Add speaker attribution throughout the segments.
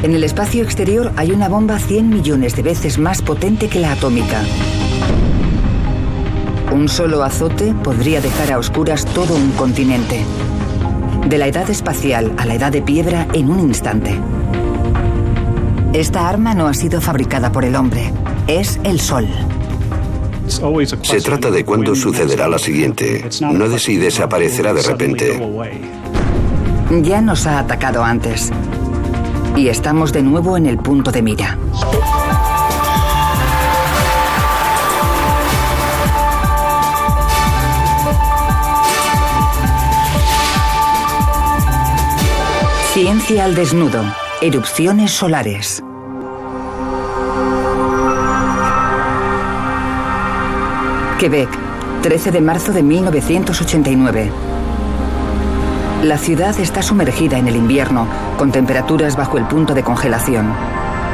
Speaker 1: En el espacio exterior hay una bomba 100 millones de veces más potente que la atómica. Un solo azote podría dejar a oscuras todo un continente. De la edad espacial a la edad de piedra en un instante. Esta arma no ha sido fabricada por el hombre. Es el Sol.
Speaker 2: Se trata de cuándo sucederá la siguiente, no de si desaparecerá de repente.
Speaker 1: Ya nos ha atacado antes. Y estamos de nuevo en el punto de mira. Ciencia al desnudo. Erupciones solares. Quebec, 13 de marzo de 1989. La ciudad está sumergida en el invierno, con temperaturas bajo el punto de congelación.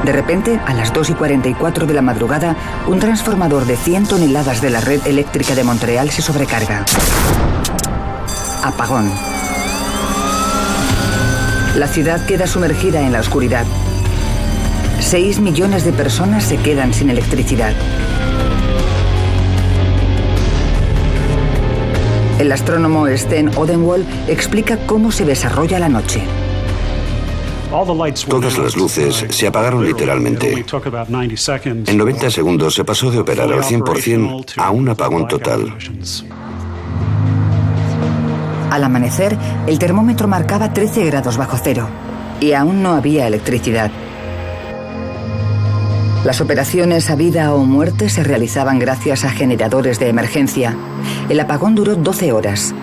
Speaker 1: De repente, a las 2:44 de la madrugada, un transformador de 100 toneladas de la red eléctrica de Montreal se sobrecarga. Apagón. La ciudad queda sumergida en la oscuridad. 6 millones de personas se quedan sin electricidad. El astrónomo Sten Odenwald explica cómo se desarrolla la noche.
Speaker 2: Todas las luces se apagaron literalmente. En 90 segundos se pasó de operar al 100% a un apagón total.
Speaker 1: Al amanecer, el termómetro marcaba 13 grados bajo cero y aún no había electricidad. Las operaciones a vida o muerte se realizaban gracias a generadores de emergencia. El apagón duró 12 horas,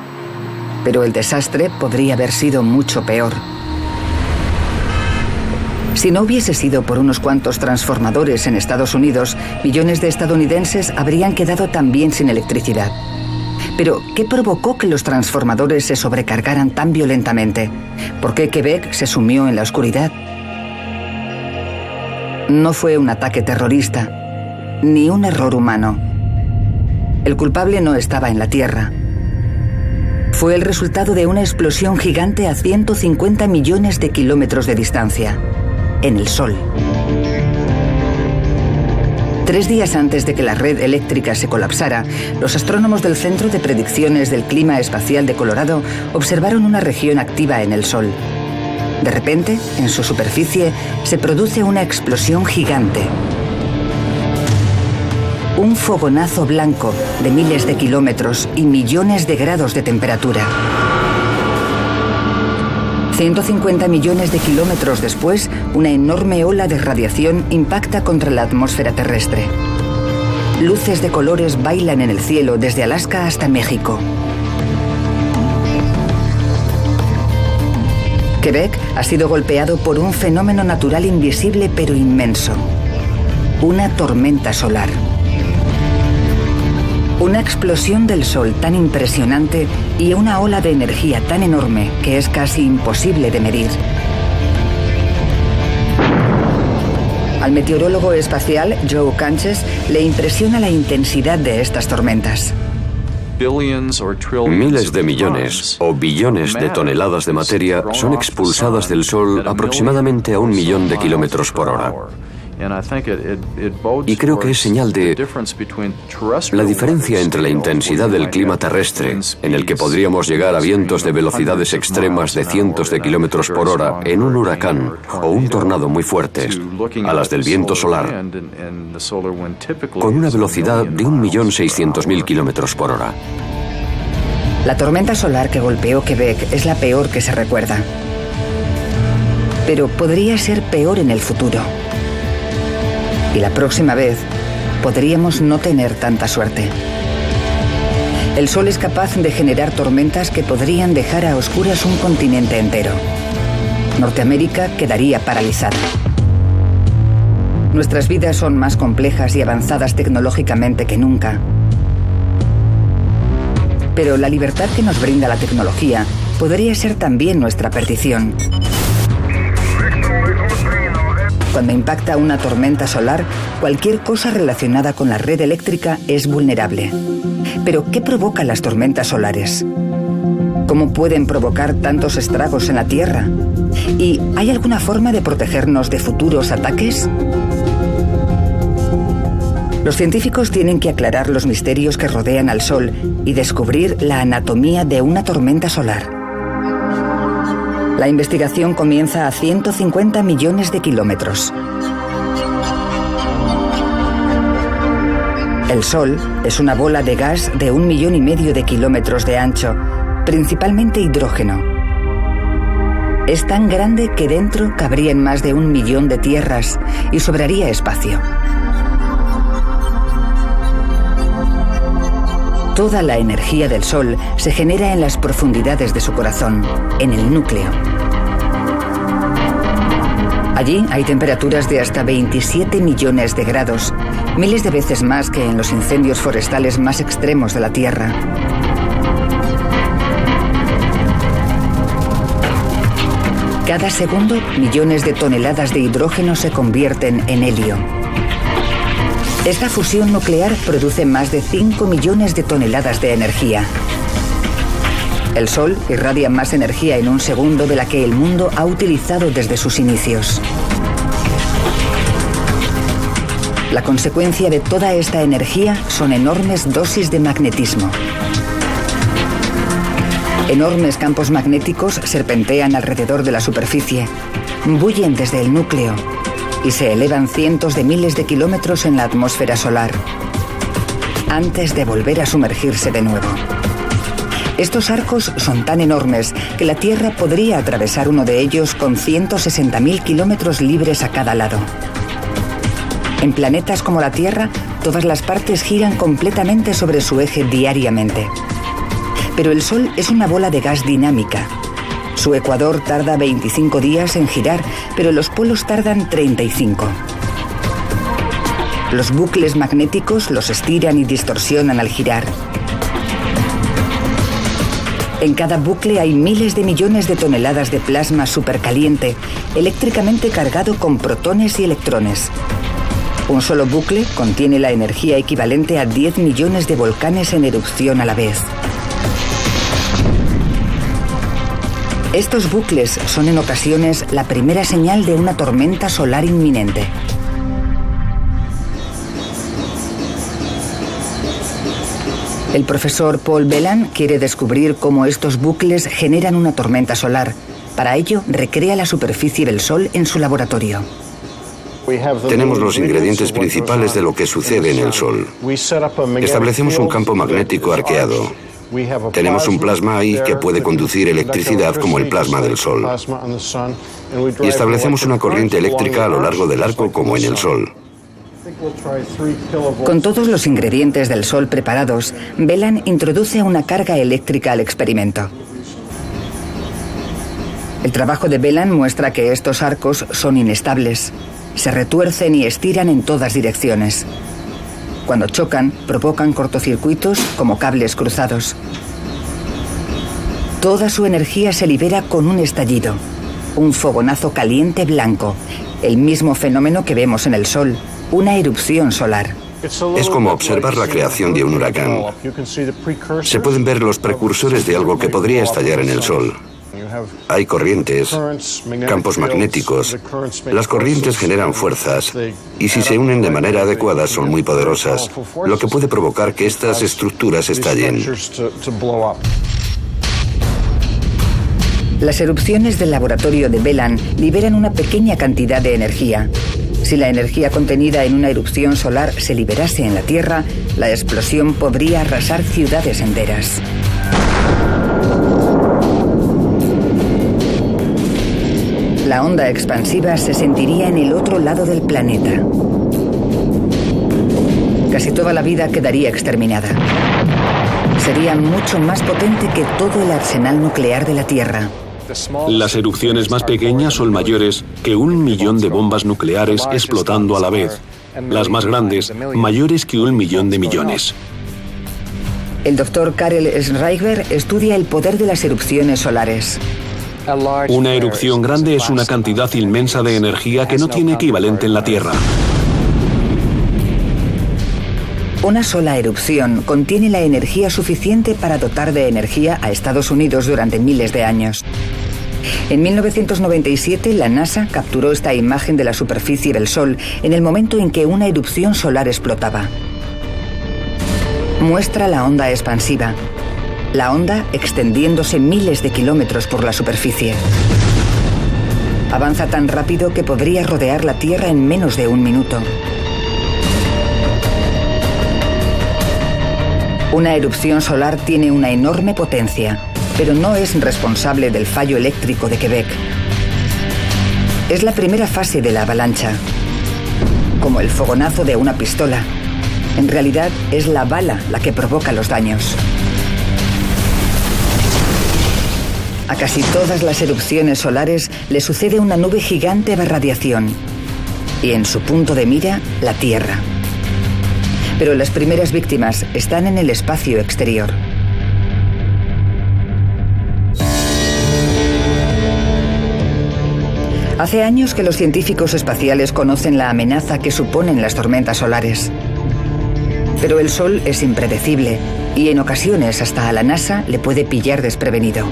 Speaker 1: pero el desastre podría haber sido mucho peor. Si no hubiese sido por unos cuantos transformadores en Estados Unidos, millones de estadounidenses habrían quedado también sin electricidad. Pero, ¿qué provocó que los transformadores se sobrecargaran tan violentamente? ¿Por qué Quebec se sumió en la oscuridad? No fue un ataque terrorista, ni un error humano. El culpable no estaba en la Tierra. Fue el resultado de una explosión gigante a 150 millones de kilómetros de distancia, en el Sol. 3 días antes de que la red eléctrica se colapsara, los astrónomos del Centro de Predicciones del Clima Espacial de Colorado observaron una región activa en el Sol. De repente, en su superficie, se produce una explosión gigante. Un fogonazo blanco de miles de kilómetros y millones de grados de temperatura. 150 millones de kilómetros después, una enorme ola de radiación impacta contra la atmósfera terrestre. Luces de colores bailan en el cielo desde Alaska hasta México. Quebec ha sido golpeado por un fenómeno natural invisible pero inmenso. Una tormenta solar. Una explosión del Sol tan impresionante y una ola de energía tan enorme que es casi imposible de medir. Al meteorólogo espacial Joe Canches le impresiona la intensidad de estas tormentas.
Speaker 2: Miles de millones o billones de toneladas de materia son expulsadas del Sol aproximadamente a 1 millón de kilómetros por hora. Y creo que es señal de la diferencia entre la intensidad del clima terrestre, en el que podríamos llegar a vientos de velocidades extremas de cientos de kilómetros por hora en un huracán o un tornado muy fuertes, a las del viento solar, con una velocidad de 1.600.000 kilómetros por hora.
Speaker 1: La tormenta solar que golpeó Quebec es la peor que se recuerda. Pero podría ser peor en el futuro. Y la próxima vez podríamos no tener tanta suerte. El Sol es capaz de generar tormentas que podrían dejar a oscuras un continente entero. Norteamérica quedaría paralizada. Nuestras vidas son más complejas y avanzadas tecnológicamente que nunca. Pero la libertad que nos brinda la tecnología podría ser también nuestra perdición. Cuando impacta una tormenta solar, cualquier cosa relacionada con la red eléctrica es vulnerable. Pero, ¿qué provoca las tormentas solares? ¿Cómo pueden provocar tantos estragos en la Tierra? ¿Y hay alguna forma de protegernos de futuros ataques? Los científicos tienen que aclarar los misterios que rodean al Sol y descubrir la anatomía de una tormenta solar. La investigación comienza a 150 millones de kilómetros. El Sol es una bola de gas de 1,5 millones de kilómetros de ancho, principalmente hidrógeno. Es tan grande que dentro cabrían más de 1 millón de tierras y sobraría espacio. Toda la energía del Sol se genera en las profundidades de su corazón, en el núcleo. Allí hay temperaturas de hasta 27 millones de grados, miles de veces más que en los incendios forestales más extremos de la Tierra. Cada segundo, millones de toneladas de hidrógeno se convierten en helio. Esta fusión nuclear produce más de 5 millones de toneladas de energía. El Sol irradia más energía en un segundo de la que el mundo ha utilizado desde sus inicios. La consecuencia de toda esta energía son enormes dosis de magnetismo. Enormes campos magnéticos serpentean alrededor de la superficie, bullen desde el núcleo y se elevan cientos de miles de kilómetros en la atmósfera solar, antes de volver a sumergirse de nuevo. Estos arcos son tan enormes que la Tierra podría atravesar uno de ellos con 160.000 kilómetros libres a cada lado. En planetas como la Tierra, todas las partes giran completamente sobre su eje diariamente. Pero el Sol es una bola de gas dinámica. Su ecuador tarda 25 días en girar, pero los polos tardan 35. Los bucles magnéticos los estiran y distorsionan al girar. En cada bucle hay miles de millones de toneladas de plasma supercaliente, eléctricamente cargado con protones y electrones. Un solo bucle contiene la energía equivalente a 10 millones de volcanes en erupción a la vez. Estos bucles son en ocasiones la primera señal de una tormenta solar inminente. El profesor Paul Bellan quiere descubrir cómo estos bucles generan una tormenta solar. Para ello, recrea la superficie del Sol en su laboratorio.
Speaker 2: Tenemos los ingredientes principales de lo que sucede en el Sol. Establecemos un campo magnético arqueado. Tenemos un plasma ahí que puede conducir electricidad como el plasma del Sol. Y establecemos una corriente eléctrica a lo largo del arco como en el Sol.
Speaker 1: Con todos los ingredientes del Sol preparados, Bellan introduce una carga eléctrica al experimento. El trabajo de Bellan muestra que estos arcos son inestables. Se retuercen y estiran en todas direcciones. Cuando chocan, provocan cortocircuitos como cables cruzados. Toda su energía se libera con un estallido, un fogonazo caliente blanco, el mismo fenómeno que vemos en el Sol, una erupción solar.
Speaker 2: Es como observar la creación de un huracán. Se pueden ver los precursores de algo que podría estallar en el Sol. Hay corrientes, campos magnéticos. Las corrientes generan fuerzas y si se unen de manera adecuada son muy poderosas, lo que puede provocar que estas estructuras estallen.
Speaker 1: Las erupciones del laboratorio de Bellan liberan una pequeña cantidad de energía. Si la energía contenida en una erupción solar se liberase en la Tierra, la explosión podría arrasar ciudades enteras. La onda expansiva se sentiría en el otro lado del planeta. Casi toda la vida quedaría exterminada. Sería mucho más potente que todo el arsenal nuclear de la Tierra.
Speaker 3: Las erupciones más pequeñas son mayores que 1 millón de bombas nucleares explotando a la vez. Las más grandes, mayores que 1 millón de millones.
Speaker 1: El doctor Karel Schreiber estudia el poder de las erupciones solares.
Speaker 3: Una erupción grande es una cantidad inmensa de energía que no tiene equivalente en la Tierra.
Speaker 1: Una sola erupción contiene la energía suficiente para dotar de energía a Estados Unidos durante miles de años. En 1997, la NASA capturó esta imagen de la superficie del Sol en el momento en que una erupción solar explotaba. Muestra la onda expansiva, la onda extendiéndose miles de kilómetros por la superficie. Avanza tan rápido que podría rodear la Tierra en menos de un minuto. Una erupción solar tiene una enorme potencia, pero no es responsable del fallo eléctrico de Quebec. Es la primera fase de la avalancha, como el fogonazo de una pistola. En realidad, es la bala la que provoca los daños. A casi todas las erupciones solares le sucede una nube gigante de radiación, y en su punto de mira, la Tierra. Pero las primeras víctimas están en el espacio exterior. Hace años que los científicos espaciales conocen la amenaza que suponen las tormentas solares. Pero el Sol es impredecible y en ocasiones hasta a la NASA le puede pillar desprevenido.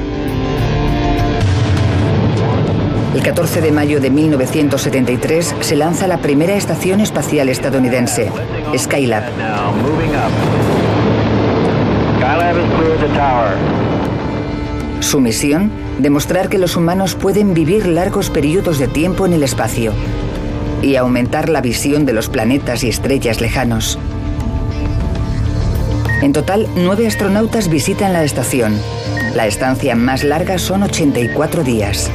Speaker 1: El 14 de mayo de 1973 se lanza la primera estación espacial estadounidense, Skylab. Su misión, demostrar que los humanos pueden vivir largos periodos de tiempo en el espacio y aumentar la visión de los planetas y estrellas lejanos. En total, 9 astronautas visitan la estación. La estancia más larga son 84 días.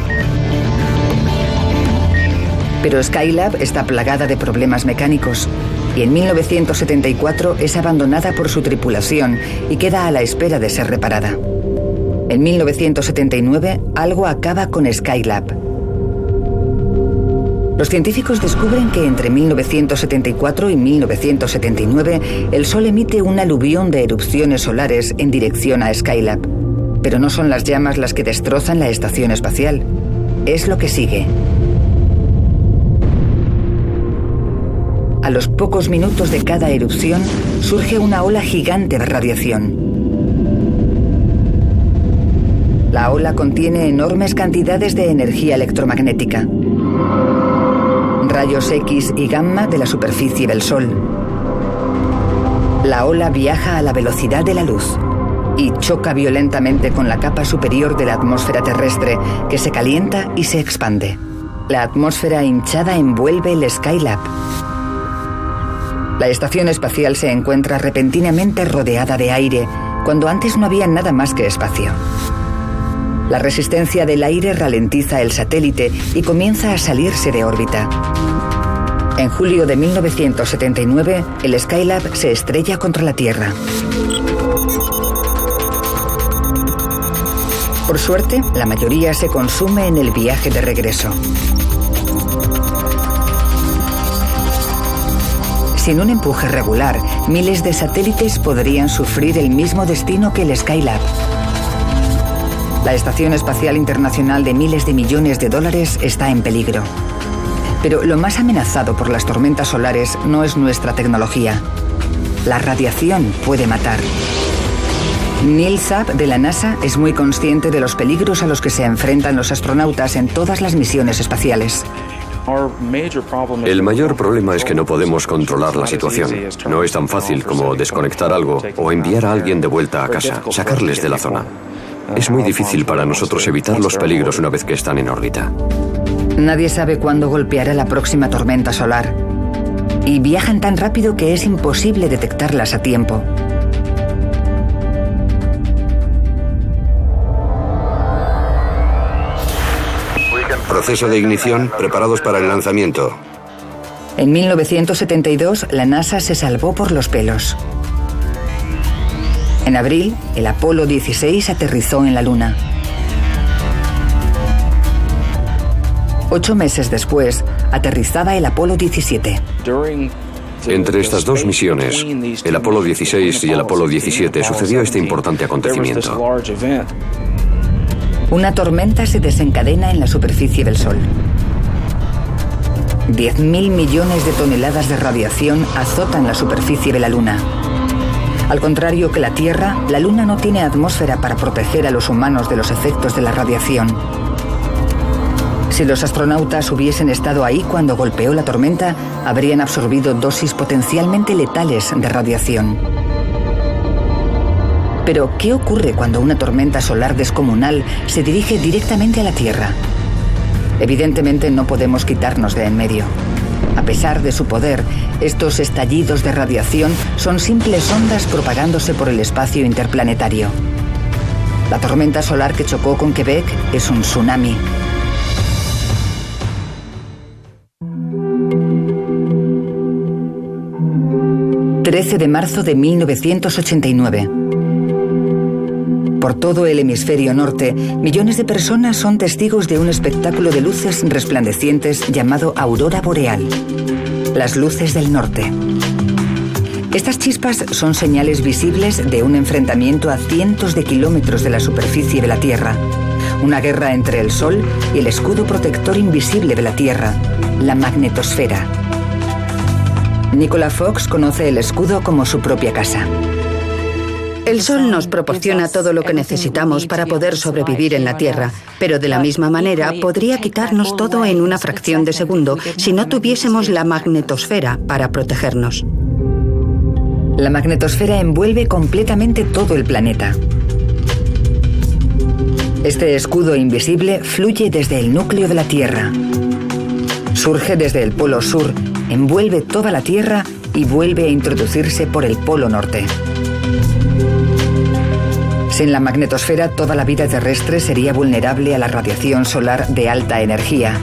Speaker 1: Pero Skylab está plagada de problemas mecánicos y en 1974 es abandonada por su tripulación y queda a la espera de ser reparada. En 1979, algo acaba con Skylab. Los científicos descubren que entre 1974 y 1979 el Sol emite un aluvión de erupciones solares en dirección a Skylab. Pero no son las llamas las que destrozan la estación espacial. Es lo que sigue. A los pocos minutos de cada erupción surge una ola gigante de radiación. La ola contiene enormes cantidades de energía electromagnética, rayos X y gamma de la superficie del Sol. La ola viaja a la velocidad de la luz y choca violentamente con la capa superior de la atmósfera terrestre, que se calienta y se expande. La atmósfera hinchada envuelve el Skylab. La estación espacial se encuentra repentinamente rodeada de aire, cuando antes no había nada más que espacio. La resistencia del aire ralentiza el satélite y comienza a salirse de órbita. En julio de 1979, el Skylab se estrella contra la Tierra. Por suerte, la mayoría se consume en el viaje de regreso. Sin un empuje regular, miles de satélites podrían sufrir el mismo destino que el Skylab. La Estación Espacial Internacional de miles de millones de dólares está en peligro. Pero lo más amenazado por las tormentas solares no es nuestra tecnología. La radiación puede matar. Neil Saab de la NASA es muy consciente de los peligros a los que se enfrentan los astronautas en todas las misiones espaciales.
Speaker 2: El mayor problema es que no podemos controlar la situación. No es tan fácil como desconectar algo o enviar a alguien de vuelta a casa, sacarles de la zona. Es muy difícil para nosotros evitar los peligros una vez que están en órbita.
Speaker 1: Nadie sabe cuándo golpeará la próxima tormenta solar. Y viajan tan rápido que es imposible detectarlas a tiempo.
Speaker 4: Proceso de ignición, preparados para el lanzamiento.
Speaker 1: En 1972, la NASA se salvó por los pelos. En abril, el Apolo 16 aterrizó en la Luna. 8 meses después, aterrizaba el Apolo 17.
Speaker 2: Entre estas dos misiones, el Apolo 16 y el Apolo 17, sucedió este importante acontecimiento.
Speaker 1: Una tormenta se desencadena en la superficie del Sol. 10.000 millones de toneladas de radiación azotan la superficie de la Luna. Al contrario que la Tierra, la Luna no tiene atmósfera para proteger a los humanos de los efectos de la radiación. Si los astronautas hubiesen estado ahí cuando golpeó la tormenta, habrían absorbido dosis potencialmente letales de radiación. Pero, ¿qué ocurre cuando una tormenta solar descomunal se dirige directamente a la Tierra? Evidentemente no podemos quitarnos de en medio. A pesar de su poder, estos estallidos de radiación son simples ondas propagándose por el espacio interplanetario. La tormenta solar que chocó con Quebec es un tsunami. ...13 de marzo de 1989. Por todo el hemisferio norte, millones de personas son testigos de un espectáculo de luces resplandecientes llamado aurora boreal. Las luces del norte. Estas chispas son señales visibles de un enfrentamiento a cientos de kilómetros de la superficie de la Tierra. Una guerra entre el Sol y el escudo protector invisible de la Tierra, la magnetosfera. Nicola Fox conoce el escudo como su propia casa.
Speaker 5: El Sol nos proporciona todo lo que necesitamos para poder sobrevivir en la Tierra, pero de la misma manera podría quitarnos todo en una fracción de segundo si no tuviésemos la magnetosfera para protegernos.
Speaker 1: La magnetosfera envuelve completamente todo el planeta. Este escudo invisible fluye desde el núcleo de la Tierra. Surge desde el polo sur, envuelve toda la Tierra y vuelve a introducirse por el polo norte. Sin la magnetosfera, toda la vida terrestre sería vulnerable a la radiación solar de alta energía.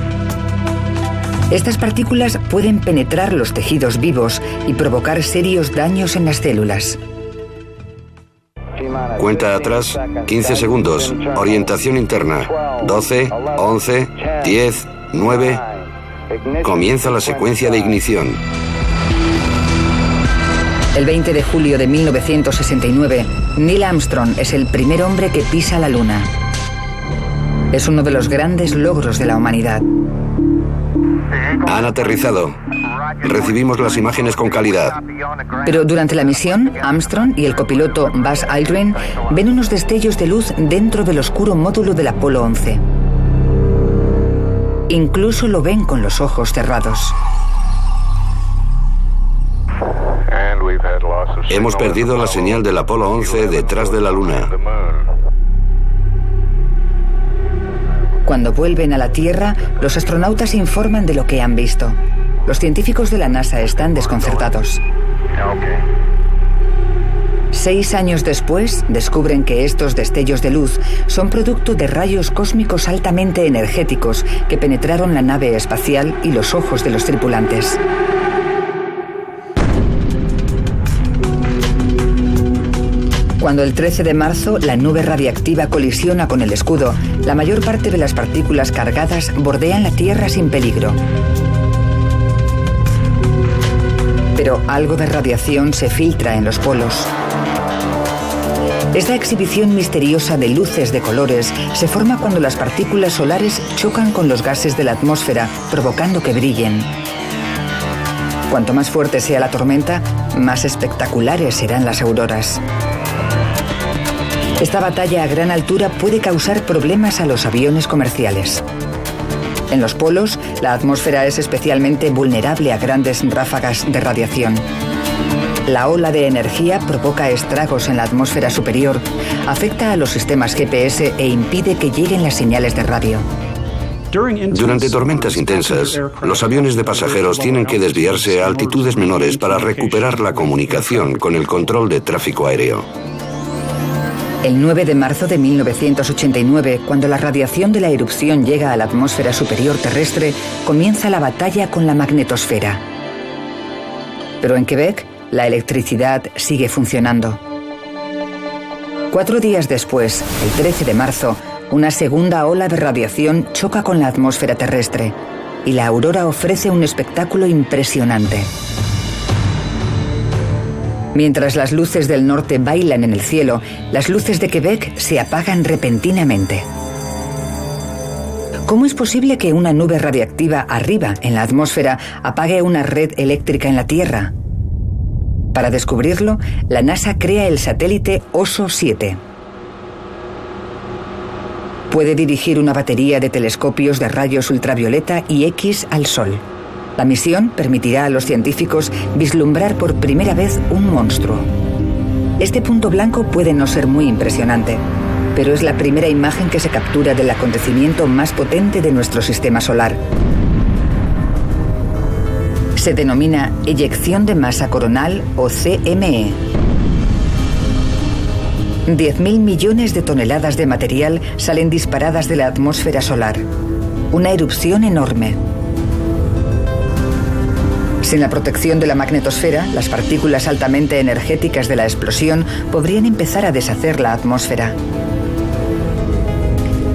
Speaker 1: Estas partículas pueden penetrar los tejidos vivos y provocar serios daños en las células.
Speaker 4: Cuenta atrás, 15 segundos. Orientación interna. 12, 11, 10, 9. Comienza la secuencia de ignición.
Speaker 1: El 20 de julio de 1969, Neil Armstrong es el primer hombre que pisa la Luna. Es uno de los grandes logros de la humanidad.
Speaker 4: Han aterrizado. Recibimos las imágenes con calidad.
Speaker 1: Pero durante la misión, Armstrong y el copiloto Buzz Aldrin ven unos destellos de luz dentro del oscuro módulo del Apolo 11. Incluso lo ven con los ojos cerrados.
Speaker 4: Hemos perdido la señal del Apolo 11 detrás de la Luna.
Speaker 1: Cuando vuelven a la Tierra, los astronautas informan de lo que han visto. Los científicos de la NASA están desconcertados. 6 años después, descubren que estos destellos de luz son producto de rayos cósmicos altamente energéticos que penetraron la nave espacial y los ojos de los tripulantes. Cuando el 13 de marzo la nube radiactiva colisiona con el escudo, la mayor parte de las partículas cargadas bordean la Tierra sin peligro. Pero algo de radiación se filtra en los polos. Esta exhibición misteriosa de luces de colores se forma cuando las partículas solares chocan con los gases de la atmósfera, provocando que brillen. Cuanto más fuerte sea la tormenta, más espectaculares serán las auroras. Esta batalla a gran altura puede causar problemas a los aviones comerciales. En los polos, la atmósfera es especialmente vulnerable a grandes ráfagas de radiación. La ola de energía provoca estragos en la atmósfera superior, afecta a los sistemas GPS e impide que lleguen las señales de radio.
Speaker 4: Durante tormentas intensas, los aviones de pasajeros tienen que desviarse a altitudes menores para recuperar la comunicación con el control de tráfico aéreo.
Speaker 1: El 9 de marzo de 1989, cuando la radiación de la erupción llega a la atmósfera superior terrestre, comienza la batalla con la magnetosfera. Pero en Quebec, la electricidad sigue funcionando. 4 días después, el 13 de marzo, una segunda ola de radiación choca con la atmósfera terrestre y la aurora ofrece un espectáculo impresionante. Mientras las luces del norte bailan en el cielo, las luces de Quebec se apagan repentinamente. ¿Cómo es posible que una nube radiactiva arriba en la atmósfera apague una red eléctrica en la Tierra? Para descubrirlo, la NASA crea el satélite OSO 7. Puede dirigir una batería de telescopios de rayos ultravioleta y X al Sol. La misión permitirá a los científicos vislumbrar por primera vez un monstruo. Este punto blanco puede no ser muy impresionante, pero es la primera imagen que se captura del acontecimiento más potente de nuestro sistema solar. Se denomina eyección de masa coronal o CME. 10.000 millones de toneladas de material salen disparadas de la atmósfera solar. Una erupción enorme. Sin la protección de la magnetosfera, las partículas altamente energéticas de la explosión podrían empezar a deshacer la atmósfera.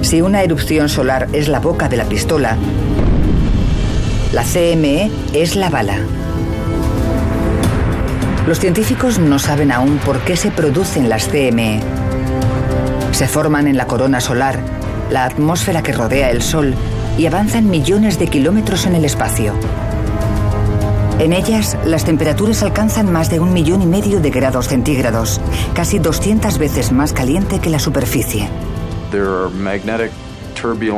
Speaker 1: Si una erupción solar es la boca de la pistola, la CME es la bala. Los científicos no saben aún por qué se producen las CME. Se forman en la corona solar, la atmósfera que rodea el Sol, y avanzan millones de kilómetros en el espacio. En ellas, las temperaturas alcanzan más de 1,5 millones de grados centígrados, casi 200 veces más caliente que la superficie.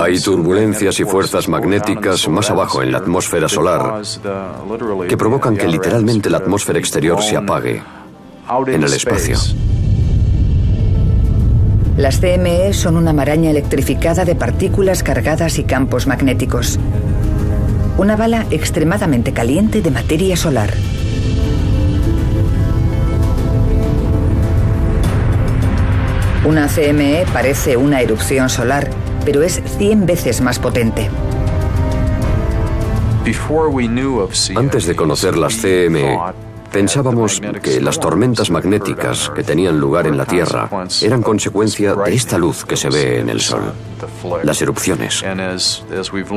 Speaker 2: Hay turbulencias y fuerzas magnéticas más abajo en la atmósfera solar que provocan que literalmente la atmósfera exterior se apague en el espacio.
Speaker 1: Las CME son una maraña electrificada de partículas cargadas y campos magnéticos. Una bala extremadamente caliente de materia solar. Una CME parece una erupción solar, pero es 100 veces más potente.
Speaker 2: Antes de conocer las CME, pensábamos que las tormentas magnéticas que tenían lugar en la Tierra eran consecuencia de esta luz que se ve en el Sol, las erupciones.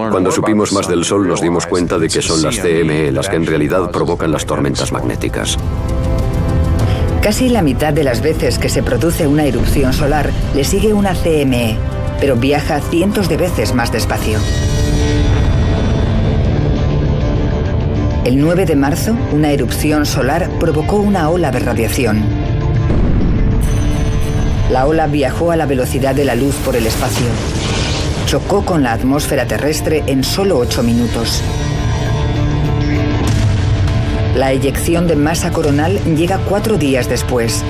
Speaker 2: Cuando supimos más del Sol nos dimos cuenta de que son las CME las que en realidad provocan las tormentas magnéticas.
Speaker 1: Casi la mitad de las veces que se produce una erupción solar le sigue una CME, pero viaja cientos de veces más despacio. El 9 de marzo, una erupción solar provocó una ola de radiación. La ola viajó a la velocidad de la luz por el espacio. Chocó con la atmósfera terrestre en solo 8 minutos. La eyección de masa coronal llega 4 días después.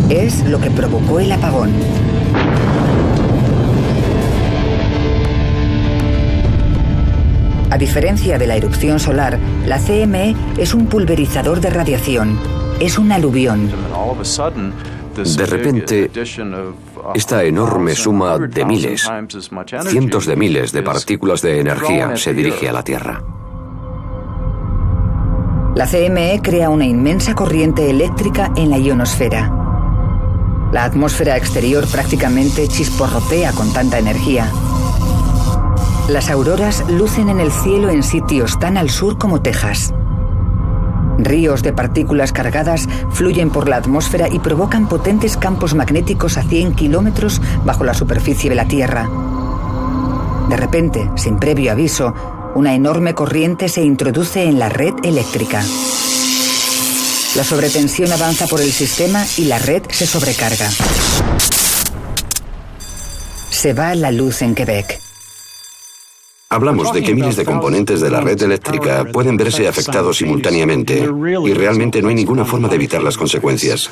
Speaker 1: Es lo que provocó el apagón. A diferencia de la erupción solar, la CME es un pulverizador de radiación. Es un aluvión.
Speaker 2: De repente, esta enorme suma de miles, cientos de miles de partículas de energía se dirige a la Tierra.
Speaker 1: La CME crea una inmensa corriente eléctrica en la ionosfera. La atmósfera exterior prácticamente chisporrotea con tanta energía. Las auroras lucen en el cielo en sitios tan al sur como Texas. Ríos de partículas cargadas fluyen por la atmósfera y provocan potentes campos magnéticos a 100 kilómetros bajo la superficie de la Tierra. De repente, sin previo aviso, una enorme corriente se introduce en la red eléctrica. La sobretensión avanza por el sistema y la red se sobrecarga. Se va la luz en Quebec.
Speaker 4: Hablamos de que miles de componentes de la red eléctrica pueden verse afectados simultáneamente y realmente no hay ninguna forma de evitar las consecuencias.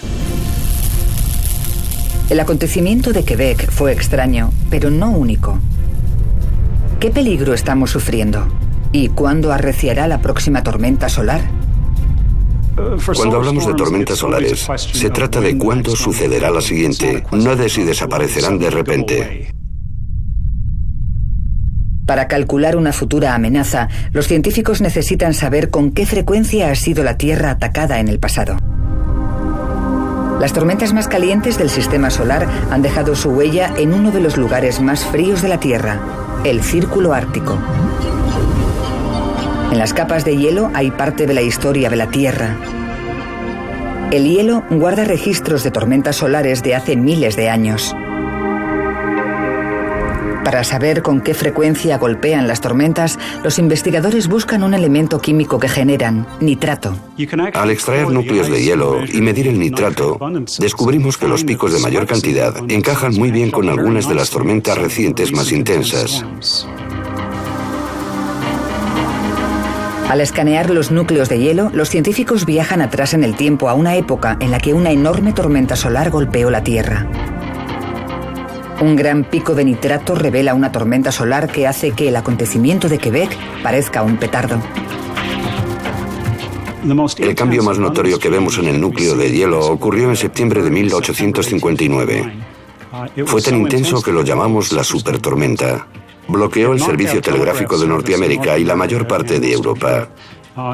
Speaker 1: El acontecimiento de Quebec fue extraño, pero no único. ¿Qué peligro estamos sufriendo? ¿Y cuándo arreciará la próxima tormenta solar?
Speaker 4: Cuando hablamos de tormentas solares, se trata de cuándo sucederá la siguiente, no de si desaparecerán de repente.
Speaker 1: Para calcular una futura amenaza, los científicos necesitan saber con qué frecuencia ha sido la Tierra atacada en el pasado. Las tormentas más calientes del sistema solar han dejado su huella en uno de los lugares más fríos de la Tierra, el Círculo Ártico. En las capas de hielo hay parte de la historia de la Tierra. El hielo guarda registros de tormentas solares de hace miles de años. Para saber con qué frecuencia golpean las tormentas, los investigadores buscan un elemento químico que generan, nitrato.
Speaker 4: Al extraer núcleos de hielo y medir el nitrato, descubrimos que los picos de mayor cantidad encajan muy bien con algunas de las tormentas recientes más intensas.
Speaker 1: Al escanear los núcleos de hielo, los científicos viajan atrás en el tiempo a una época en la que una enorme tormenta solar golpeó la Tierra. Un gran pico de nitrato revela una tormenta solar que hace que el acontecimiento de Quebec parezca un petardo.
Speaker 4: El cambio más notorio que vemos en el núcleo de hielo ocurrió en septiembre de 1859. Fue tan intenso que lo llamamos la supertormenta. Bloqueó el servicio telegráfico de Norteamérica y la mayor parte de Europa.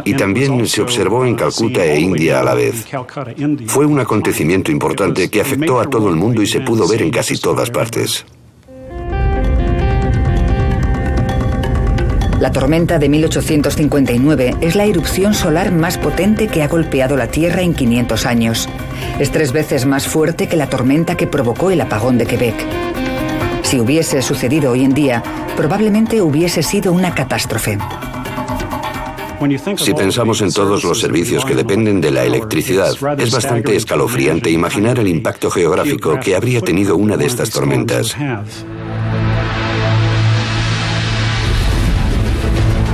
Speaker 4: Y también se observó en Calcuta e India a la vez. Fue un acontecimiento importante que afectó a todo el mundo y se pudo ver en casi todas partes.
Speaker 1: La tormenta de 1859 es la erupción solar más potente que ha golpeado la Tierra en 500 años. Es 3 veces más fuerte que la tormenta que provocó el apagón de Quebec. Si hubiese sucedido hoy en día, probablemente hubiese sido una catástrofe.
Speaker 4: Si pensamos en todos los servicios que dependen de la electricidad, es bastante escalofriante imaginar el impacto geográfico que habría tenido una de estas tormentas.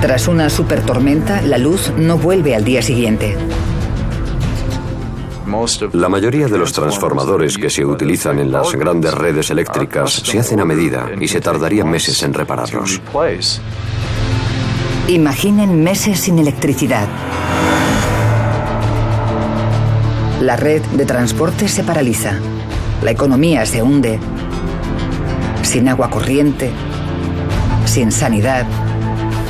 Speaker 1: Tras una supertormenta, la luz no vuelve al día siguiente.
Speaker 2: La mayoría de los transformadores que se utilizan en las grandes redes eléctricas se hacen a medida y se tardarían meses en repararlos.
Speaker 1: Imaginen meses sin electricidad. La red de transporte se paraliza. La economía se hunde. Sin agua corriente. Sin sanidad.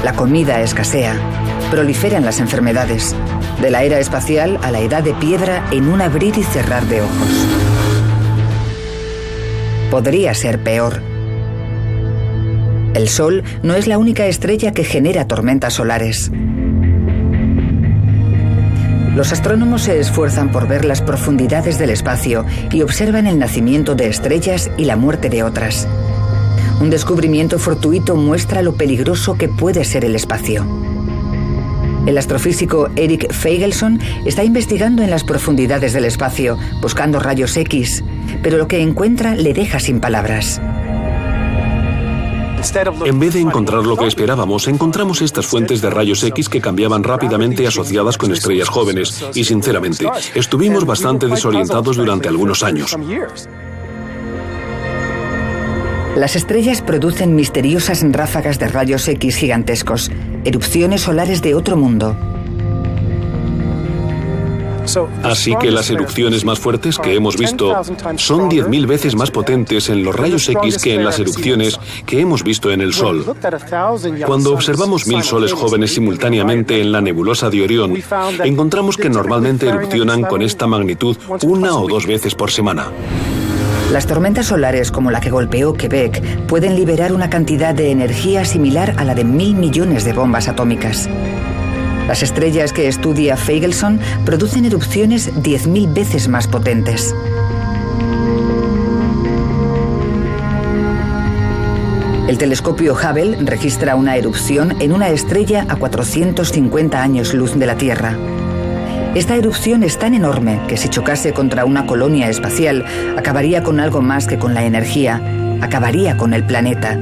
Speaker 1: La comida escasea. Proliferan las enfermedades. De la era espacial a la edad de piedra en un abrir y cerrar de ojos. Podría ser peor. El Sol no es la única estrella que genera tormentas solares. Los astrónomos se esfuerzan por ver las profundidades del espacio y observan el nacimiento de estrellas y la muerte de otras. Un descubrimiento fortuito muestra lo peligroso que puede ser el espacio. El astrofísico Eric Feigelson está investigando en las profundidades del espacio, buscando rayos X, pero lo que encuentra le deja sin palabras.
Speaker 3: En vez de encontrar lo que esperábamos, encontramos estas fuentes de rayos X que cambiaban rápidamente asociadas con estrellas jóvenes. Y sinceramente, estuvimos bastante desorientados durante algunos años.
Speaker 1: Las estrellas producen misteriosas ráfagas de rayos X gigantescos, erupciones solares de otro mundo.
Speaker 3: Así que las erupciones más fuertes que hemos visto son 10.000 veces más potentes en los rayos X que en las erupciones que hemos visto en el Sol. Cuando observamos 1000 soles jóvenes simultáneamente en la nebulosa de Orión, encontramos que normalmente erupcionan con esta magnitud 1 o 2 veces por semana.
Speaker 1: Las tormentas solares como la que golpeó Quebec pueden liberar una cantidad de energía similar a la de 1000 millones de bombas atómicas. Las estrellas que estudia Feigelson producen erupciones 10.000 veces más potentes. El telescopio Hubble registra una erupción en una estrella a 450 años luz de la Tierra. Esta erupción es tan enorme que si chocase contra una colonia espacial, acabaría con algo más que con la energía, acabaría con el planeta.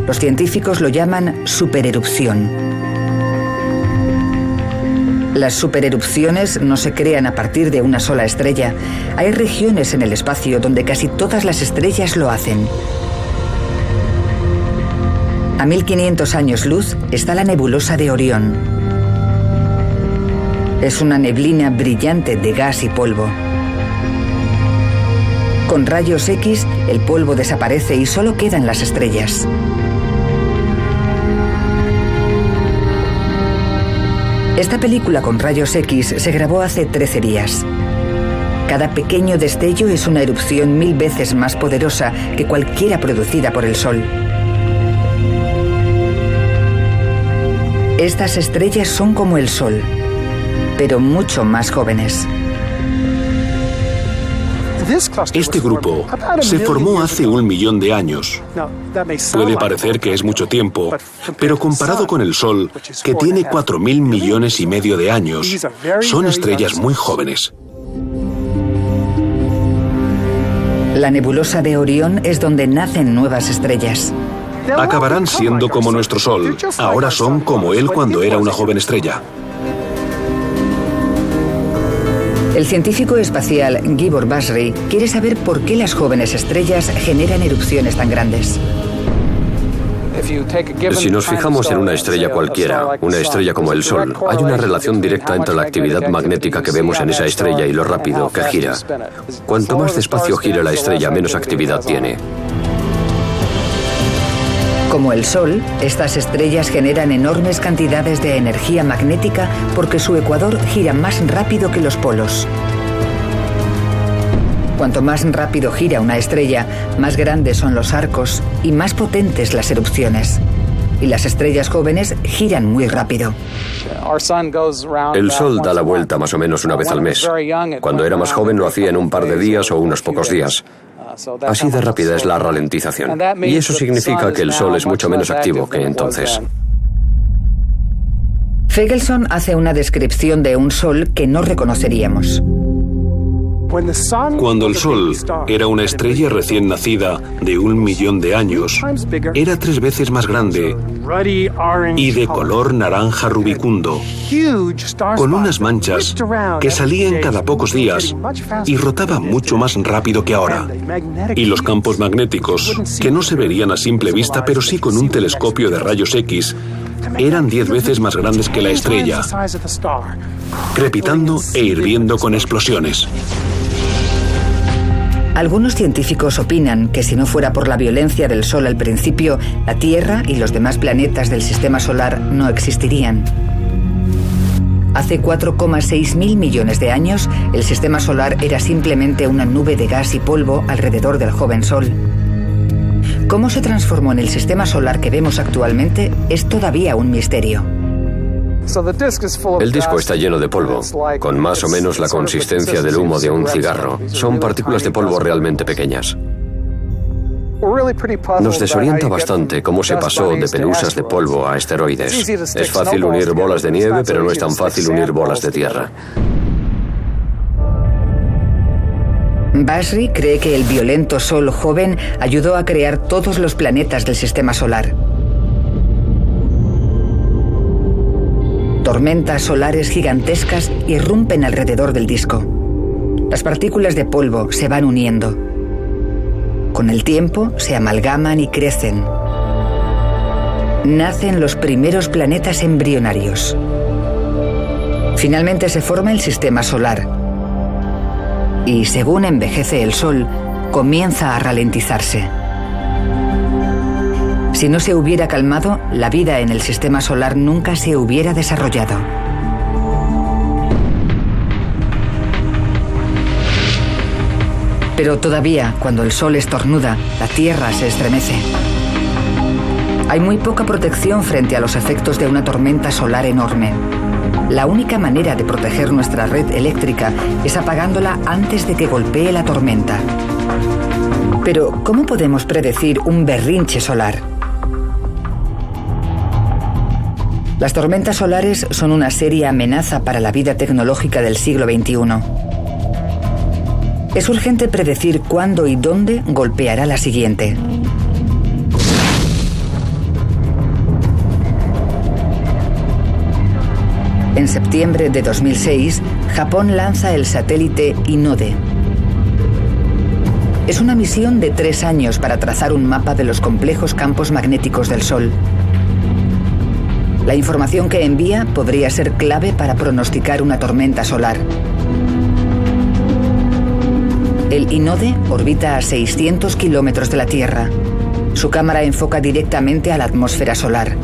Speaker 1: Los científicos lo llaman supererupción. Las supererupciones no se crean a partir de una sola estrella. Hay regiones en el espacio donde casi todas las estrellas lo hacen. A 1500 años luz está la nebulosa de Orión. Es una neblina brillante de gas y polvo. Con rayos X, el polvo desaparece y solo quedan las estrellas. Esta película con rayos X se grabó hace 13 días. Cada pequeño destello es una erupción 1000 veces más poderosa que cualquiera producida por el Sol. Estas estrellas son como el Sol, pero mucho más jóvenes.
Speaker 3: Este grupo se formó hace 1 millón de años. Puede parecer que es mucho tiempo, pero comparado con el Sol, que tiene 4.000 millones y medio de años, son estrellas muy jóvenes.
Speaker 1: La nebulosa de Orión es donde nacen nuevas estrellas.
Speaker 3: Acabarán siendo como nuestro Sol. Ahora son como él cuando era una joven estrella.
Speaker 1: El científico espacial Gibor Basri quiere saber por qué las jóvenes estrellas generan erupciones tan grandes.
Speaker 2: Si nos fijamos en una estrella cualquiera, una estrella como el Sol, hay una relación directa entre la actividad magnética que vemos en esa estrella y lo rápido que gira. Cuanto más despacio gire la estrella, menos actividad tiene.
Speaker 1: Como el Sol, estas estrellas generan enormes cantidades de energía magnética porque su ecuador gira más rápido que los polos. Cuanto más rápido gira una estrella, más grandes son los arcos y más potentes las erupciones. Y las estrellas jóvenes giran muy rápido.
Speaker 2: El Sol da la vuelta más o menos una vez al mes. Cuando era más joven lo hacía en un par de días o unos pocos días. Así de rápida es la ralentización. Y eso significa que el Sol es mucho menos activo que entonces.
Speaker 1: Feggelson hace una descripción de un Sol que no reconoceríamos.
Speaker 3: Cuando el Sol era una estrella recién nacida de 1 millón de años, era 3 veces más grande y de color naranja rubicundo, con unas manchas que salían cada pocos días y rotaba mucho más rápido que ahora. Y los campos magnéticos, que no se verían a simple vista, pero sí con un telescopio de rayos X, eran 10 veces más grandes que la estrella, crepitando e hirviendo con explosiones.
Speaker 1: Algunos científicos opinan que si no fuera por la violencia del Sol al principio, la Tierra y los demás planetas del Sistema Solar no existirían. Hace 4,6 mil millones de años, el Sistema Solar era simplemente una nube de gas y polvo alrededor del joven Sol. Cómo se transformó en el Sistema Solar que vemos actualmente es todavía un misterio.
Speaker 2: El disco está lleno de polvo, con más o menos la consistencia del humo de un cigarro. Son partículas de polvo realmente pequeñas. Nos desorienta bastante cómo se pasó de pelusas de polvo a asteroides. Es fácil unir bolas de nieve, pero no es tan fácil unir bolas de tierra.
Speaker 1: Basri cree que el violento Sol joven ayudó a crear todos los planetas del Sistema Solar. Tormentas solares gigantescas irrumpen alrededor del disco. Las partículas de polvo se van uniendo. Con el tiempo se amalgaman y crecen. Nacen los primeros planetas embrionarios. Finalmente se forma el Sistema Solar. Y según envejece el Sol, comienza a ralentizarse. Si no se hubiera calmado, la vida en el Sistema Solar nunca se hubiera desarrollado. Pero todavía, cuando el Sol estornuda, la Tierra se estremece. Hay muy poca protección frente a los efectos de una tormenta solar enorme. La única manera de proteger nuestra red eléctrica es apagándola antes de que golpee la tormenta. Pero, ¿cómo podemos predecir un berrinche solar? Las tormentas solares son una seria amenaza para la vida tecnológica del siglo XXI. Es urgente predecir cuándo y dónde golpeará la siguiente. En septiembre de 2006, Japón lanza el satélite Hinode. Es una misión de 3 años para trazar un mapa de los complejos campos magnéticos del Sol. La información que envía podría ser clave para pronosticar una tormenta solar. El Hinode orbita a 600 kilómetros de la Tierra. Su cámara enfoca directamente a la atmósfera solar.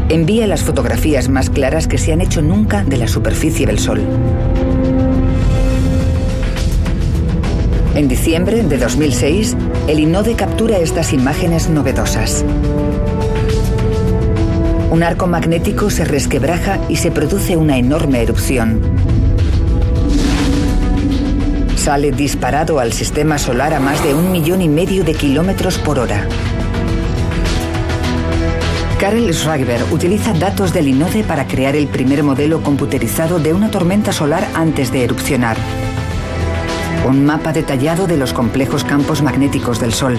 Speaker 1: Envía las fotografías más claras que se han hecho nunca de la superficie del Sol. En diciembre de 2006, el Hinode captura estas imágenes novedosas. Un arco magnético se resquebraja y se produce una enorme erupción. sale disparado al sistema solar a más de 1,5 millones de kilómetros por hora. Karel Schreiber utiliza datos del INODE para crear el primer modelo computerizado de una tormenta solar antes de erupcionar. Un mapa detallado de los complejos campos magnéticos del Sol.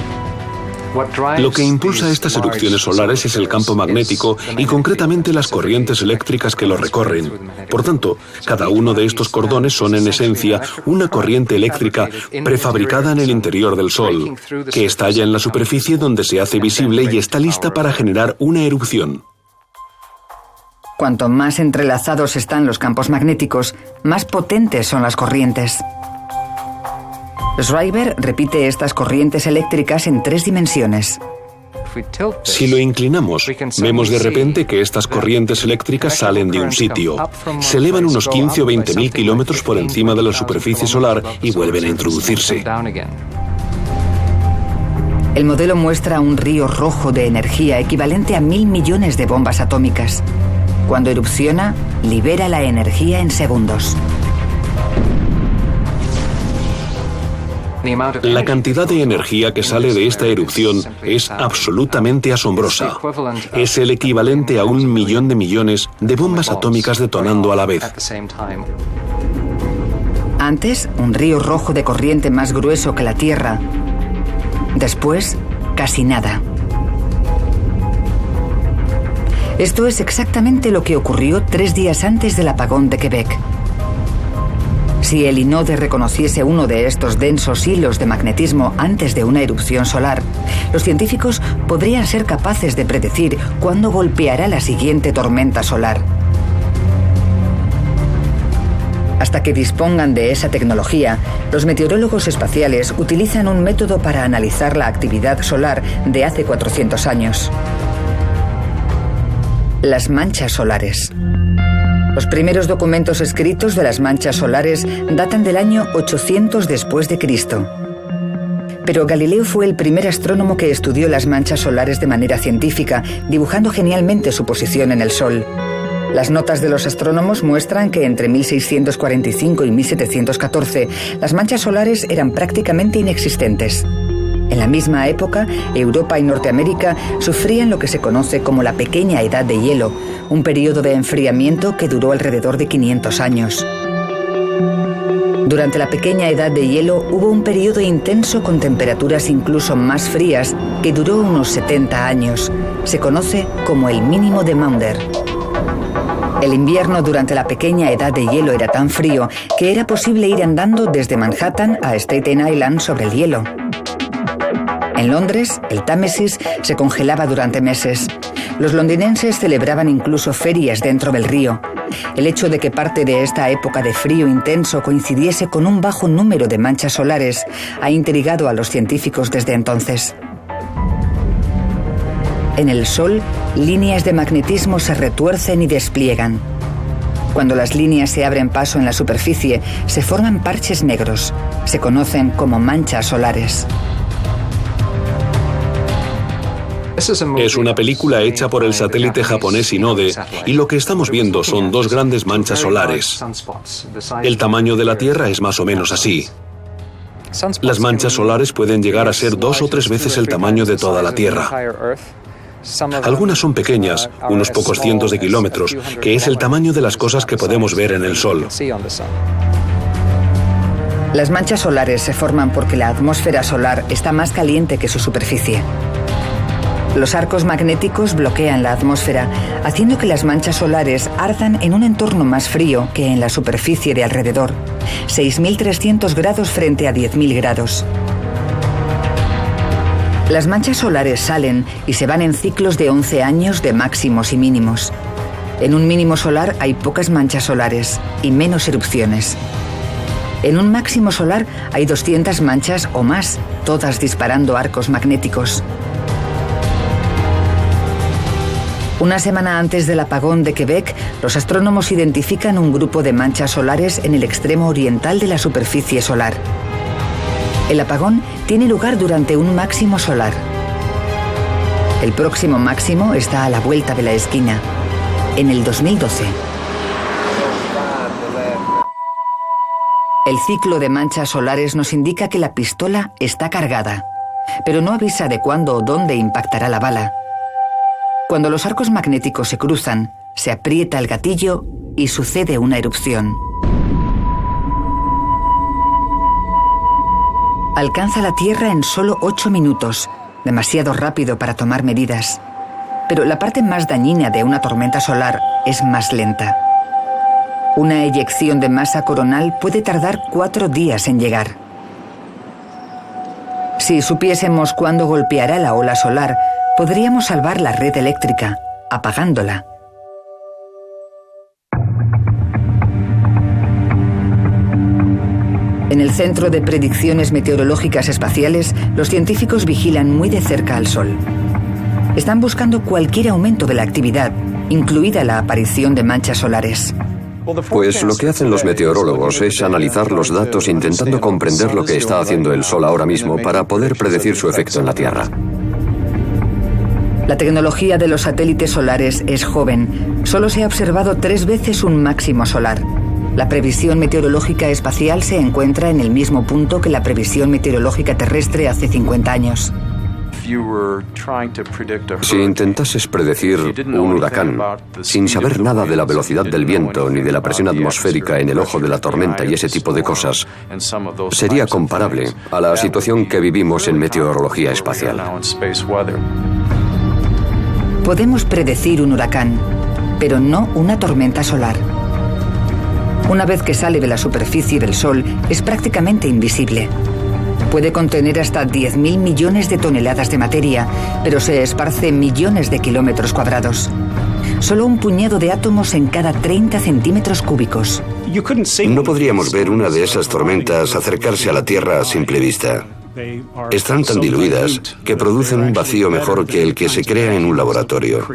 Speaker 3: Lo que impulsa estas erupciones solares es el campo magnético y concretamente las corrientes eléctricas que lo recorren. Por tanto, cada uno de estos cordones son en esencia una corriente eléctrica prefabricada en el interior del Sol, que estalla en la superficie donde se hace visible y está lista para generar una erupción.
Speaker 1: Cuanto más entrelazados están los campos magnéticos, más potentes son las corrientes. Schreiber repite estas corrientes eléctricas en 3 dimensiones.
Speaker 3: Si lo inclinamos, vemos de repente que estas corrientes eléctricas salen de un sitio, se elevan unos 15 o 20.000 kilómetros por encima de la superficie solar y vuelven a introducirse.
Speaker 1: El modelo muestra un río rojo de energía equivalente a 1.000 millones de bombas atómicas. Cuando erupciona, libera la energía en segundos.
Speaker 3: La cantidad de energía que sale de esta erupción es absolutamente asombrosa. Es el equivalente a 1 millón de millones de bombas atómicas detonando a la vez.
Speaker 1: Antes, un río rojo de corriente más grueso que la Tierra. Después, casi nada. Esto es exactamente lo que ocurrió 3 días antes del apagón de Quebec. Si el INODE reconociese uno de estos densos hilos de magnetismo antes de una erupción solar, los científicos podrían ser capaces de predecir cuándo golpeará la siguiente tormenta solar. Hasta que dispongan de esa tecnología, los meteorólogos espaciales utilizan un método para analizar la actividad solar de hace 400 años. Las manchas solares. Los primeros documentos escritos de las manchas solares datan del año 800 después de Cristo. Pero Galileo fue el primer astrónomo que estudió las manchas solares de manera científica, dibujando genialmente su posición en el Sol. Las notas de los astrónomos muestran que entre 1645 y 1714 las manchas solares eran prácticamente inexistentes. En la misma época, Europa y Norteamérica sufrían lo que se conoce como la Pequeña Edad de Hielo, un periodo de enfriamiento que duró alrededor de 500 años. Durante la Pequeña Edad de Hielo hubo un periodo intenso con temperaturas incluso más frías que duró unos 70 años. Se conoce como el mínimo de Maunder. El invierno durante la Pequeña Edad de Hielo era tan frío que era posible ir andando desde Manhattan a Staten Island sobre el hielo. En Londres, el Támesis se congelaba durante meses. Los londinenses celebraban incluso ferias dentro del río. El hecho de que parte de esta época de frío intenso coincidiese con un bajo número de manchas solares ha intrigado a los científicos desde entonces. En el Sol, líneas de magnetismo se retuercen y despliegan. Cuando las líneas se abren paso en la superficie, se forman parches negros. Se conocen como manchas solares.
Speaker 3: Es una película hecha por el satélite japonés INODE y lo que estamos viendo son 2 grandes manchas solares. El tamaño de la Tierra es más o menos así. Las manchas solares pueden llegar a ser 2 o 3 veces el tamaño de toda la Tierra. Algunas son pequeñas, unos pocos cientos de kilómetros, que es el tamaño de las cosas que podemos ver en el Sol.
Speaker 1: Las manchas solares se forman porque la atmósfera solar está más caliente que su superficie. Los arcos magnéticos bloquean la atmósfera, haciendo que las manchas solares ardan en un entorno más frío que en la superficie de alrededor, 6.300 grados frente a 10.000 grados. Las manchas solares salen y se van en ciclos de 11 años de máximos y mínimos. En un mínimo solar hay pocas manchas solares y menos erupciones. En un máximo solar hay 200 manchas o más, todas disparando arcos magnéticos. Una semana antes del apagón de Quebec, los astrónomos identifican un grupo de manchas solares en el extremo oriental de la superficie solar. El apagón tiene lugar durante un máximo solar. El próximo máximo está a la vuelta de la esquina, en el 2012. El ciclo de manchas solares nos indica que la pistola está cargada, pero no avisa de cuándo o dónde impactará la bala. Cuando los arcos magnéticos se cruzan, se aprieta el gatillo y sucede una erupción. Alcanza la Tierra en solo 8 minutos, demasiado rápido para tomar medidas. Pero la parte más dañina de una tormenta solar es más lenta. Una eyección de masa coronal puede tardar 4 días en llegar. Si supiésemos cuándo golpeará la ola solar, podríamos salvar la red eléctrica, apagándola. En el Centro de Predicciones Meteorológicas Espaciales, los científicos vigilan muy de cerca al Sol. Están buscando cualquier aumento de la actividad, incluida la aparición de manchas solares.
Speaker 2: Pues lo que hacen los meteorólogos es analizar los datos intentando comprender lo que está haciendo el Sol ahora mismo para poder predecir su efecto en la Tierra.
Speaker 1: La tecnología de los satélites solares es joven. Solo se ha observado 3 veces un máximo solar. La previsión meteorológica espacial se encuentra en el mismo punto que la previsión meteorológica terrestre hace 50 años.
Speaker 2: Si intentases predecir un huracán sin saber nada de la velocidad del viento ni de la presión atmosférica en el ojo de la tormenta y ese tipo de cosas, sería comparable a la situación que vivimos en meteorología espacial.
Speaker 1: Podemos predecir un huracán, pero no una tormenta solar. Una vez que sale de la superficie del Sol, es prácticamente invisible. Puede contener hasta 10.000 millones de toneladas de materia, pero se esparce millones de kilómetros cuadrados. Solo un puñado de átomos en cada 30 centímetros cúbicos.
Speaker 4: No podríamos ver una de esas tormentas acercarse a la Tierra a simple vista. Están tan diluidas que producen un vacío mejor que el que se crea en un laboratorio.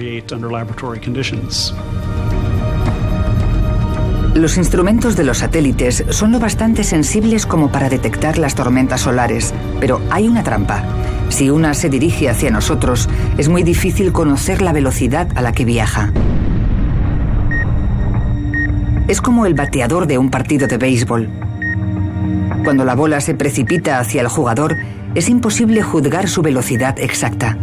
Speaker 1: Los instrumentos de los satélites son lo bastante sensibles como para detectar las tormentas solares, pero hay una trampa. Si una se dirige hacia nosotros, es muy difícil conocer la velocidad a la que viaja. Es como el bateador de un partido de béisbol. Cuando la bola se precipita hacia el jugador, es imposible juzgar su velocidad exacta.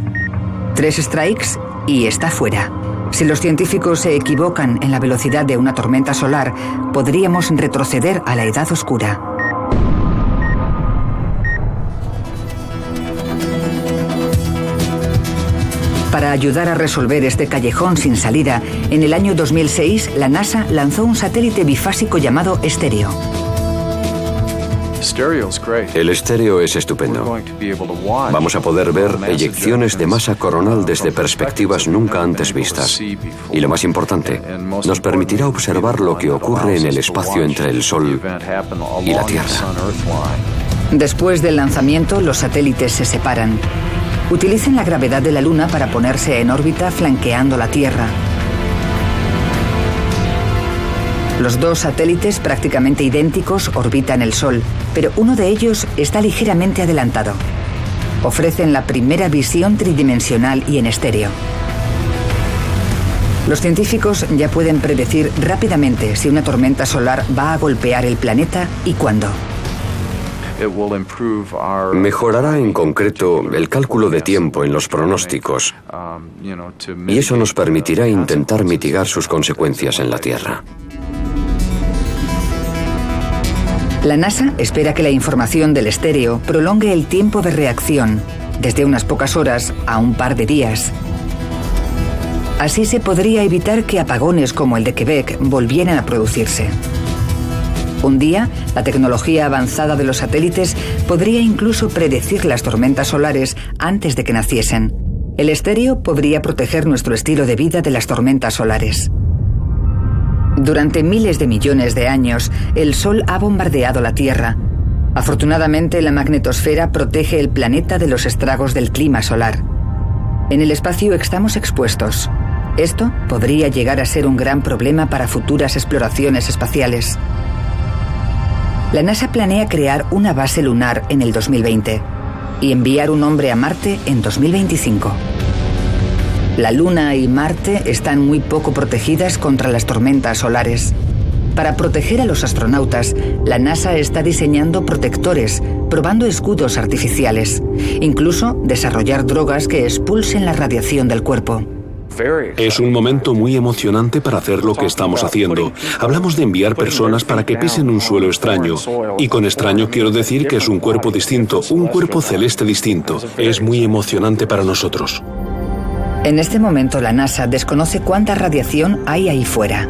Speaker 1: 3 strikes y está fuera. Si los científicos se equivocan en la velocidad de una tormenta solar, podríamos retroceder a la Edad Oscura. Para ayudar a resolver este callejón sin salida, en el año 2006 la NASA lanzó un satélite bifásico llamado Stereo.
Speaker 2: El estéreo es estupendo. Vamos a poder ver eyecciones de masa coronal desde perspectivas nunca antes vistas. Y lo más importante, nos permitirá observar lo que ocurre en el espacio entre el Sol y la Tierra.
Speaker 1: Después del lanzamiento, los satélites se separan. Utilizan la gravedad de la Luna para ponerse en órbita flanqueando la Tierra. Los 2 satélites, prácticamente idénticos, orbitan el Sol, pero uno de ellos está ligeramente adelantado. Ofrecen la primera visión tridimensional y en estéreo. Los científicos ya pueden predecir rápidamente si una tormenta solar va a golpear el planeta y cuándo.
Speaker 2: Mejorará en concreto el cálculo de tiempo en los pronósticos, y eso nos permitirá intentar mitigar sus consecuencias en la Tierra.
Speaker 1: La NASA espera que la información del estéreo prolongue el tiempo de reacción, desde unas pocas horas a un par de días. Así se podría evitar que apagones como el de Quebec volvieran a producirse. Un día, la tecnología avanzada de los satélites podría incluso predecir las tormentas solares antes de que naciesen. El estéreo podría proteger nuestro estilo de vida de las tormentas solares. Durante miles de millones de años, el Sol ha bombardeado la Tierra. Afortunadamente, la magnetosfera protege el planeta de los estragos del clima solar. En el espacio estamos expuestos. Esto podría llegar a ser un gran problema para futuras exploraciones espaciales. La NASA planea crear una base lunar en el 2020 y enviar un hombre a Marte en 2025. La Luna y Marte están muy poco protegidas contra las tormentas solares. Para proteger a los astronautas, la NASA está diseñando protectores, probando escudos artificiales, incluso desarrollar drogas que expulsen la radiación del cuerpo.
Speaker 3: Es un momento muy emocionante para hacer lo que estamos haciendo. Hablamos de enviar personas para que pisen un suelo extraño. Y con extraño quiero decir que es un cuerpo distinto, un cuerpo celeste distinto. Es muy emocionante para nosotros.
Speaker 1: En este momento la NASA desconoce cuánta radiación hay ahí fuera.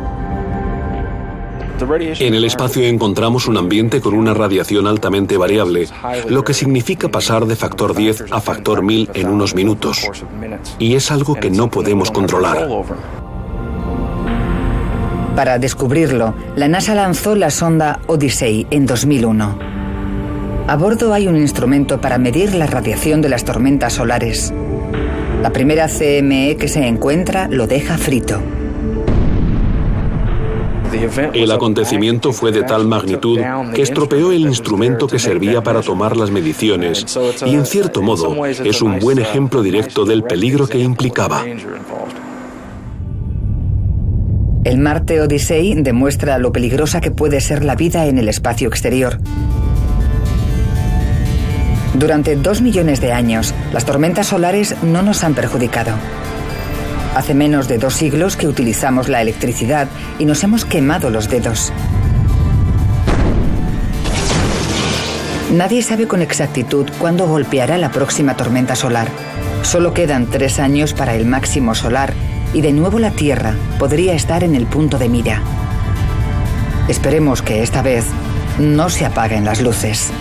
Speaker 3: En el espacio encontramos un ambiente con una radiación altamente variable, lo que significa pasar de factor 10 a factor 1000 en unos minutos. Y es algo que no podemos controlar.
Speaker 1: Para descubrirlo, la NASA lanzó la sonda Odyssey en 2001. A bordo hay un instrumento para medir la radiación de las tormentas solares. La primera CME que se encuentra lo deja frito.
Speaker 3: El acontecimiento fue de tal magnitud que estropeó el instrumento que servía para tomar las mediciones y, en cierto modo, es un buen ejemplo directo del peligro que implicaba.
Speaker 1: El Marte Odyssey demuestra lo peligrosa que puede ser la vida en el espacio exterior. Durante 2 millones de años, las tormentas solares no nos han perjudicado. Hace menos de 2 siglos que utilizamos la electricidad y nos hemos quemado los dedos. Nadie sabe con exactitud cuándo golpeará la próxima tormenta solar. Solo quedan 3 años para el máximo solar y de nuevo la Tierra podría estar en el punto de mira. Esperemos que esta vez no se apaguen las luces.